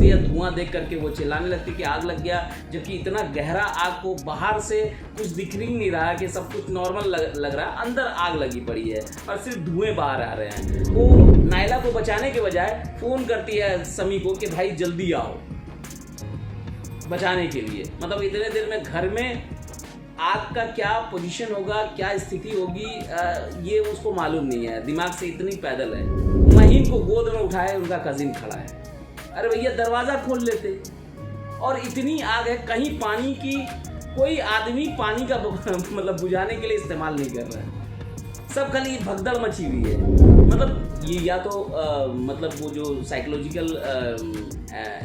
पहुंचती है, धुआं देख करके वो चिल्लाने लगती है कि आग लग गया, जबकि इतना गहरा आग को बाहर से कुछ दिख नहीं रहा कि सब कुछ नॉर्मल लग रहा है, अंदर आग लगी पड़ी है और सिर्फ धुएं बाहर आ रहे हैं। वो नायला को बचाने के बजाय फ़ोन करती है समी को कि भाई जल्दी आओ बचाने के लिए। मतलब इतने देर में घर में आग का क्या पोजीशन होगा, क्या स्थिति होगी, ये उसको मालूम नहीं है, दिमाग से इतनी पैदल है। महीन को गोद में उठाए उनका कजिन खड़ा है, अरे भैया दरवाज़ा खोल लेते। और इतनी आग है, कहीं पानी की कोई आदमी पानी का मतलब बुझाने के लिए इस्तेमाल नहीं कर रहा है, सब खाली भगदड़ मची हुई है। मतलब ये या तो मतलब वो जो साइकोलॉजिकल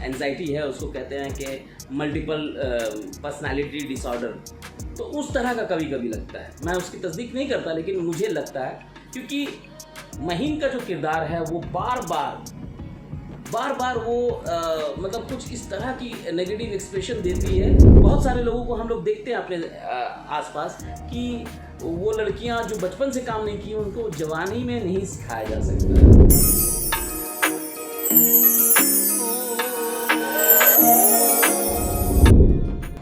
एंजाइटी है उसको कहते हैं कि मल्टीपल पर्सनालिटी डिसऑर्डर, तो उस तरह का कभी कभी लगता है। मैं उसकी तस्दीक नहीं करता, लेकिन मुझे लगता है क्योंकि महीन का जो किरदार है वो बार बार वो मतलब कुछ इस तरह की नेगेटिव एक्सप्रेशन देती है। बहुत सारे लोगों को हम लोग देखते हैं अपने आसपास कि वो लड़कियां जो बचपन से काम नहीं की उनको जवानी में नहीं सिखाया जा सकता।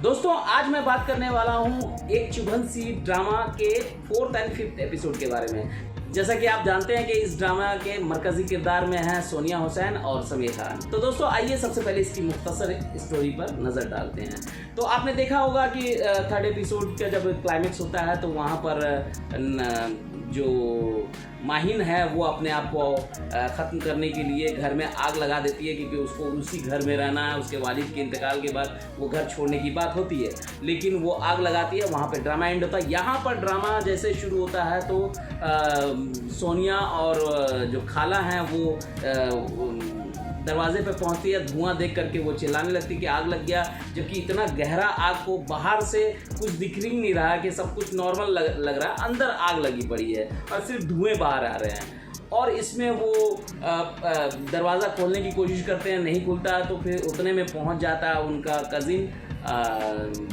दोस्तों आज मैं बात करने वाला हूँ एक चुभन सी ड्रामा के 4th और 5th एपिसोड के बारे में। जैसा कि आप जानते हैं कि इस ड्रामा के मरकजी किरदार में हैं सोनिया हुसैन और समीर खान। तो दोस्तों आइए सबसे पहले इसकी मुख्तसर स्टोरी पर नज़र डालते हैं। तो आपने देखा होगा कि 3rd एपिसोड का जब क्लाइमेक्स होता है तो वहाँ पर जो माहिन है वो अपने आप को ख़त्म करने के लिए घर में आग लगा देती है, क्योंकि उसको उसी घर में रहना है। उसके वालिद के इंतकाल के बाद वो घर छोड़ने की बात होती है, लेकिन वो आग लगाती है। वहाँ पे ड्रामा एंड होता है। यहाँ पर ड्रामा जैसे शुरू होता है तो सोनिया और जो खाला हैं वो दरवाजे पे पहुंचती है, धुआं देख करके वो चिल्लाने लगती है कि आग लग गया, जबकि इतना गहरा आग को बाहर से कुछ दिख नहीं रहा है कि सब कुछ नॉर्मल लग रहा है, अंदर आग लगी पड़ी है और सिर्फ धुएं बाहर आ रहे हैं। और इसमें वो दरवाज़ा खोलने की कोशिश करते हैं, नहीं खुलता, तो फिर उतने में पहुंच जाता है उनका कज़िन,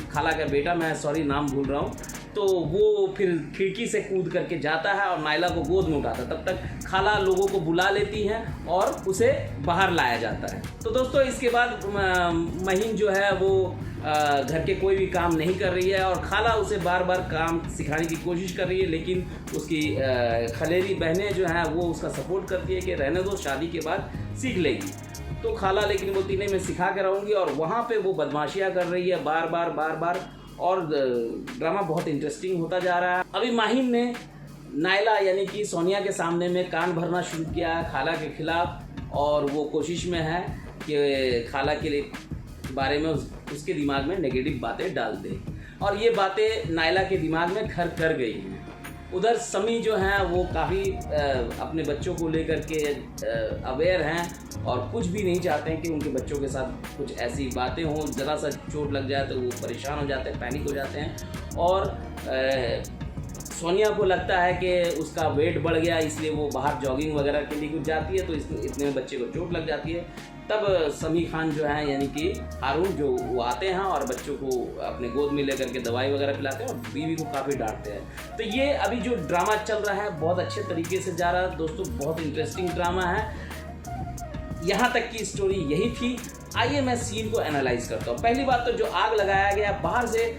खाला का बेटा, मैं सॉरी नाम भूल रहा हूँ। तो वो फिर खिड़की से कूद करके जाता है और नायला को गोद में उठाता है। तब तक खाला लोगों को बुला लेती हैं और उसे बाहर लाया जाता है। तो दोस्तों इसके बाद महीन जो है वो घर के कोई भी काम नहीं कर रही है और खाला उसे बार बार काम सिखाने की कोशिश कर रही है, लेकिन उसकी खलेरी बहनें जो हैं वो उसका सपोर्ट करती है कि रहने दो, शादी के बाद सीख लेगी। तो खाला लेकिन बोलती नहीं, मैं सिखा के रहूँगी, और वहाँ पे वो बदमाशियाँ कर रही है बार बार। और ड्रामा बहुत इंटरेस्टिंग होता जा रहा है। अभी माहिन ने नायला यानी कि सोनिया के सामने में कान भरना शुरू किया है खाला के खिलाफ, और वो कोशिश में है कि खाला के बारे में उसके दिमाग में नेगेटिव बातें डाल दे, और ये बातें नायला के दिमाग में घर कर गई हैं। उधर समी जो हैं वो काफ़ी अपने बच्चों को लेकर के अवेयर हैं और कुछ भी नहीं चाहते हैं कि उनके बच्चों के साथ कुछ ऐसी बातें हों। ज़रा सा चोट लग जाए तो वो परेशान हो जाते हैं, पैनिक हो जाते हैं। और सोनिया को लगता है कि उसका वेट बढ़ गया, इसलिए वो बाहर जॉगिंग वगैरह के लिए कुछ जाती है, तो इतने में बच्चे को चोट लग जाती है। तब समी खान जो है यानी कि हारून जो वो आते हैं और बच्चों को अपने गोद में लेकर के दवाई वगैरह पिलाते हैं और बीवी को काफ़ी डांटते हैं। तो ये अभी जो ड्रामा चल रहा है बहुत अच्छे तरीके से जा रहा है दोस्तों, बहुत इंटरेस्टिंग ड्रामा है। यहाँ तक की स्टोरी यही थी। आइए मैं सीन को एनालाइज करता हूँ। पहली बात तो जो आग लगाया गया, बाहर से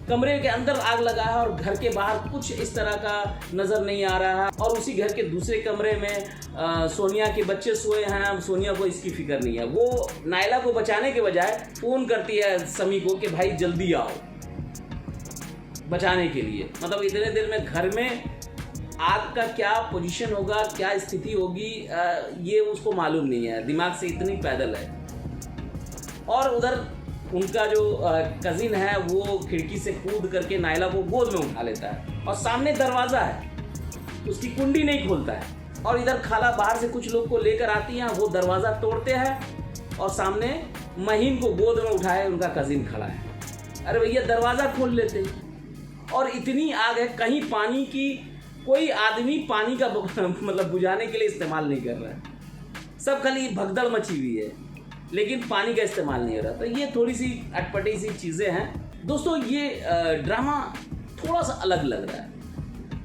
कमरे के अंदर आग लगा है और घर के बाहर कुछ इस तरह का नज़र नहीं आ रहा है, और उसी घर के दूसरे कमरे में सोनिया के बच्चे सोए हैं। सोनिया को इसकी फिक्र नहीं है। वो नायला को बचाने के बजाय फ़ोन करती है समी को कि भाई जल्दी आओ बचाने के लिए। मतलब इतने देर में घर में आग का क्या पोजीशन होगा, क्या स्थिति होगी, ये उसको मालूम नहीं है, दिमाग से इतनी पैदल है। और उधर उनका जो कज़िन है वो खिड़की से कूद करके नायला को गोद में उठा लेता है, और सामने दरवाज़ा है, उसकी कुंडी नहीं खोलता है। और इधर खाला बाहर से कुछ लोग को लेकर आती हैं, वो दरवाज़ा तोड़ते हैं और सामने महीन को गोद में उठाए उनका कज़िन खड़ा है, अरे भैया दरवाज़ा खोल लेते। और इतनी आग है, कहीं पानी की कोई आदमी पानी का मतलब बुझाने के लिए इस्तेमाल नहीं कर रहा है, सब खाली भगदड़ मची हुई है, लेकिन पानी का इस्तेमाल नहीं हो रहा। तो ये थोड़ी सी अटपटी सी चीज़ें हैं दोस्तों। ये ड्रामा थोड़ा सा अलग लग रहा है।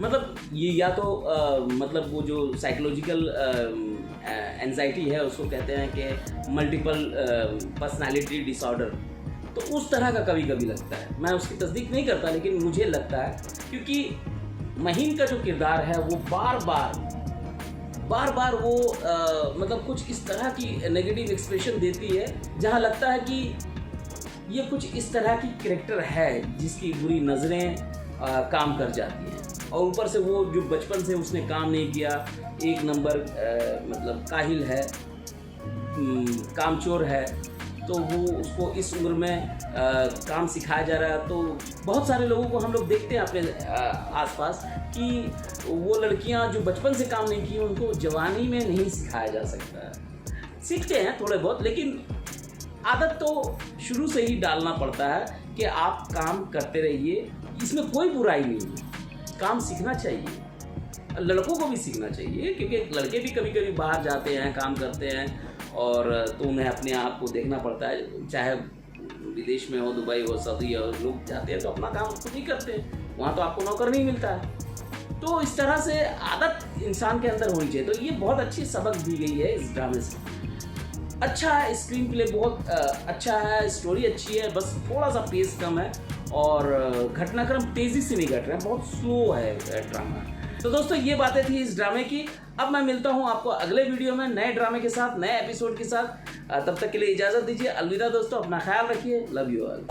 मतलब ये या तो मतलब वो जो साइकोलॉजिकल एंजाइटी है, उसको कहते हैं कि मल्टीपल पर्सनालिटी डिसऑर्डर, तो उस तरह का कभी कभी लगता है। मैं उसकी तस्दीक नहीं करता, लेकिन मुझे लगता है, क्योंकि महीन का जो किरदार है वो बार बार वो मतलब कुछ इस तरह की नेगेटिव एक्सप्रेशन देती है जहाँ लगता है कि ये कुछ इस तरह की कैरेक्टर है जिसकी बुरी नज़रें काम कर जाती हैं, और ऊपर से वो जो बचपन से उसने काम नहीं किया, एक नंबर मतलब काहिल है, कामचोर है, तो वो उसको इस उम्र में काम सिखाया जा रहा है। तो बहुत सारे लोगों को हम लोग देखते हैं अपने आसपास कि वो लड़कियां जो बचपन से काम नहीं की, उनको जवानी में नहीं सिखाया जा सकता है। सीखते हैं थोड़े बहुत, लेकिन आदत तो शुरू से ही डालना पड़ता है कि आप काम करते रहिए, इसमें कोई बुराई नहीं है, काम सीखना चाहिए, लड़कों को भी सीखना चाहिए, क्योंकि लड़के भी कभी कभी बाहर जाते हैं, काम करते हैं, और तो उन्हें अपने आप को देखना पड़ता है, चाहे विदेश में हो, दुबई हो, सऊदी हो, लोग जाते हैं तो अपना काम खुद ही करते हैं, वहाँ तो आपको नौकर नहीं मिलता है। तो इस तरह से आदत इंसान के अंदर होनी चाहिए। तो ये बहुत अच्छी सबक दी गई है इस ड्रामे से। अच्छा है, स्क्रीन प्ले बहुत अच्छा है, स्टोरी अच्छी है, बस थोड़ा सा पेस कम है, और घटनाक्रम तेज़ी से नहीं घट रहे हैं, बहुत स्लो है ड्रामा। तो दोस्तों ये बातें थी इस ड्रामे की। अब मैं मिलता हूँ आपको अगले वीडियो में नए ड्रामे के साथ, नए एपिसोड के साथ। तब तक के लिए इजाज़त दीजिए, अलविदा दोस्तों, अपना ख्याल रखिए, लव यू ऑल।